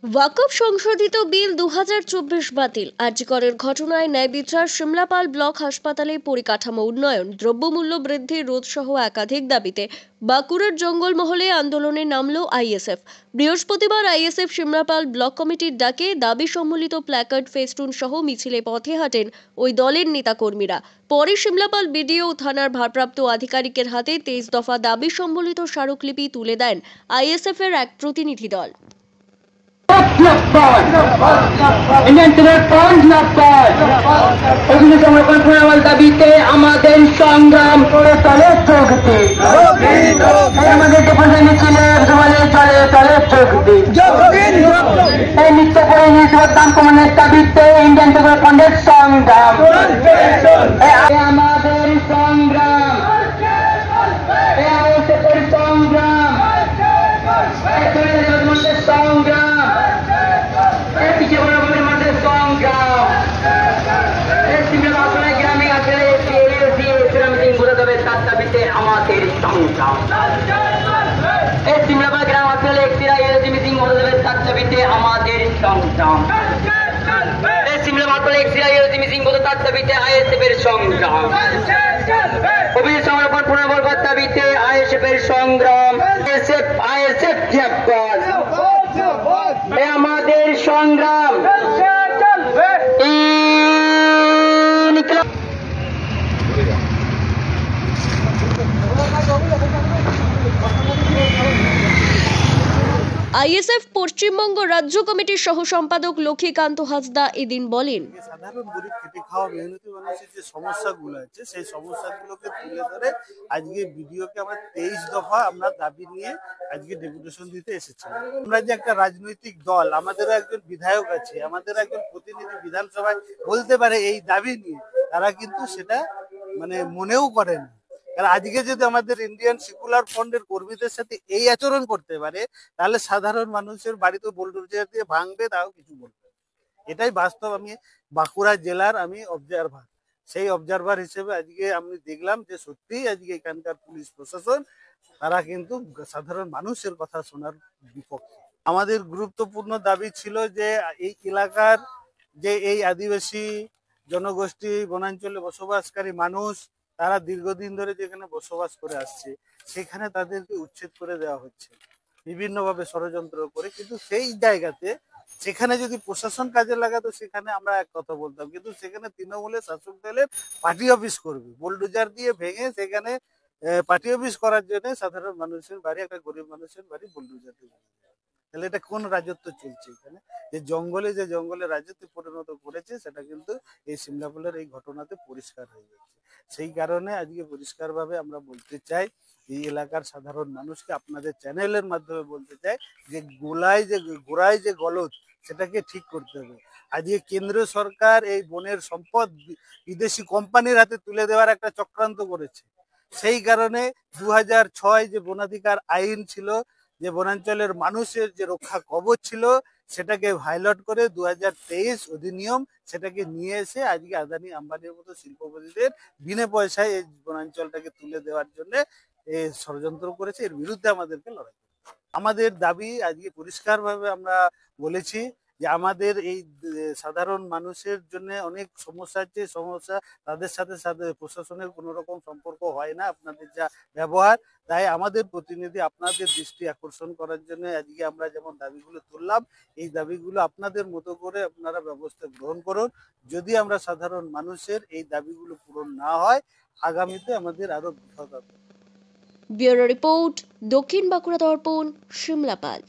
ওয়াকফ সংশোধিত বিল 2024 বাতিল। আরজিকরের ঘটনায় ন্যায় বিচার, সিমলাপাল ব্লক হাসপাতালে পরিকাঠামো উন্নয়ন, দ্রব্যমূল্য বৃদ্ধি রোধ সহ একাধিক দাবিতে বাঁকুড়ার জঙ্গলমহলে আন্দোলনে নামল আইএসএফ। বৃহস্পতিবার আইএসএফ সিমলাপাল ব্লক কমিটির ডাকে দাবি সম্বলিত প্ল্যাকার্ড, ফেস্টুন সহ মিছিলে পথে হাঁটেন ওই দলের নেতাকর্মীরা। পরে সিমলাপাল বিডিও ও থানার ভারপ্রাপ্ত আধিকারিকের হাতে 23 দফা দাবি সম্বলিত স্মারকলিপি তুলে দেন আইএসএফ এর এক প্রতিনিধি দল। দাবিতে আমাদের সংগ্রাম করে চলে চলতে, আমাদের মিছিলের সমাজে চলে চলে চলতে, এই নিত্য করে নিজের দাম কমানোর দাবিতে ইন্ডিয়ান পেপার ফান্ডের সংগ্রাম, আমাদের সংগ্রাম, সংগ্রাম, সংগ্রাম, আমাদের সংগ্রাম, এই সিমলাপাল গ্রাম আসলে একটিরা মিটিং হতে দেবে তার দাবিতে আমাদের সংগ্রাম, এই সিমলাপাল একটিরা মিটিং হতে তার দাবিতে আইএসএফ এর সংগ্রাম, অভিযোগ সংরক্ষণ পুনর্বহার দাবিতে আইএসএফ এর সংগ্রাম, আইএসএফ জিয়াবাদ, আমাদের সংগ্রাম। আইএসএফ পশ্চিমবঙ্গ রাজ্য কমিটির সহ সম্পাদক লক্ষ্মীকান্ত হাসদা এদিন বলেন, সাধারণ গরিব খেটে খাওয়া মেহনতি মানুষের যে সমস্যাগুলো আছে সেই সমস্যাগুলোকে তুলে ধরে আজকে ভিডিওকে আমরা 23 দফা আমরা দাবি নিয়ে আজকে ডেপুটেশন দিতে এসেছি। আমরা যে একটা রাজনৈতিক দল, আমাদেরও একজন বিধায়ক আছে, আমাদের একজন প্রতিনিধি বিধানসভায় বলতে পারে এই দাবি নিয়ে, তারা কিন্তু সেটা মনেও করেন। কারণ আজকে যদি আমাদের ইন্ডিয়ান সেকুলার ফ্রন্টের কর্মীদের সাথে এই আচরণ করতে পারে, তাহলে সাধারণ মানুষের বাড়িতে বুলডোজার দিয়ে ভাঙবে, তাও কিছু বলবে। এটাই বাস্তব। আমি বাঁকুড়া জেলার আমি অবজারভার, সেই অবজারভার হিসেবে আজকে আমি দেখলাম যে সত্যিই আজকে এখানকার পুলিশ প্রশাসন তারা কিন্তু সাধারণ মানুষের কথা শোনার বিপক্ষে। আমাদের গুরুত্বপূর্ণ দাবি ছিল যে এই এলাকার যে এই আদিবাসী জনগোষ্ঠী বনাঞ্চলে বসবাসকারী মানুষ, তারা দীর্ঘদিন ধরে যেখানে বসবাস করে আসছে সেখানে তাদেরকে উচ্ছেদ করে দেওয়া হচ্ছে বিভিন্নভাবে ষড়যন্ত্র করে। কিন্তু সেই জায়গাতে সেখানে যদি প্রশাসন কাজে লাগাতো সেখানে আমরা এক কথা বলতাম, কিন্তু সেখানে তৃণমূলের শাসক দলের পার্টি অফিস করবে, বুলডোজার দিয়ে ভেঙে সেখানে পার্টি অফিস করার জন্য সাধারণ মানুষের বাড়ি, একটা গরিব মানুষের বাড়ি বুলডোজার দিয়ে। তাহলে এটা কোন রাজত্ব চলছে এখানে? যে জঙ্গলে রাজত্বে পরিণত করেছে, সেটা কিন্তু এই সিমলাপালের এই ঘটনাতে পরিষ্কার হয়ে যাচ্ছে। সেই কারণে আজকে পরিষ্কারভাবে আমরা বলতে চাই, এই এলাকার সাধারণ মানুষকে আপনাদের চ্যানেলের মাধ্যমে বলতে চাই যে গোড়ায় যে গলদ সেটাকে ঠিক করতে হবে। আজকে কেন্দ্রীয় সরকার এই বনের সম্পদ বিদেশি কোম্পানির হাতে তুলে দেওয়ার একটা চক্রান্ত করেছে। সেই কারণে 2006 যে বনাধিকার আইন ছিল, যে বনাঞ্চলের মানুষের যে রক্ষা কবচ ছিল, সেটাকে ভায়োলেট করে 2023 অধিনিয়ম সেটাকে নিয়ে এসে আজকে আদানি আম্বানির মতো শিল্পপতিদের বিনা পয়সায় এই বনাঞ্চলটাকে তুলে দেওয়ার জন্য ষড়যন্ত্র করেছে। এর বিরুদ্ধে আমাদেরকে লড়াই করতে হবে। আমাদের দাবি আজকে পরিষ্কারভাবে আমরা বলেছি যে আমাদের এই সাধারণ মানুষের জন্য অনেক সমস্যা আছে, সমস্যা তাদের সাথে প্রশাসনের কোনো রকম সম্পর্ক হয় না, আপনাদের যা ব্যবহার। তাই আমাদের প্রতিনিধি আপনাদের দৃষ্টি আকর্ষণ করার জন্য আজকে আমরা যেমন দাবিগুলো তুললাম, এই দাবিগুলো আপনাদের মতো করে আপনারা ব্যবস্থা গ্রহণ করুন। যদি আমরা সাধারণ মানুষের এই দাবিগুলো পূরণ না হয়, আগামীতে আমাদের আরো বিপদ হবে। ব্যুরো রিপোর্ট, দক্ষিণ বাঁকুড়া দর্পণ, সিমলাপাল।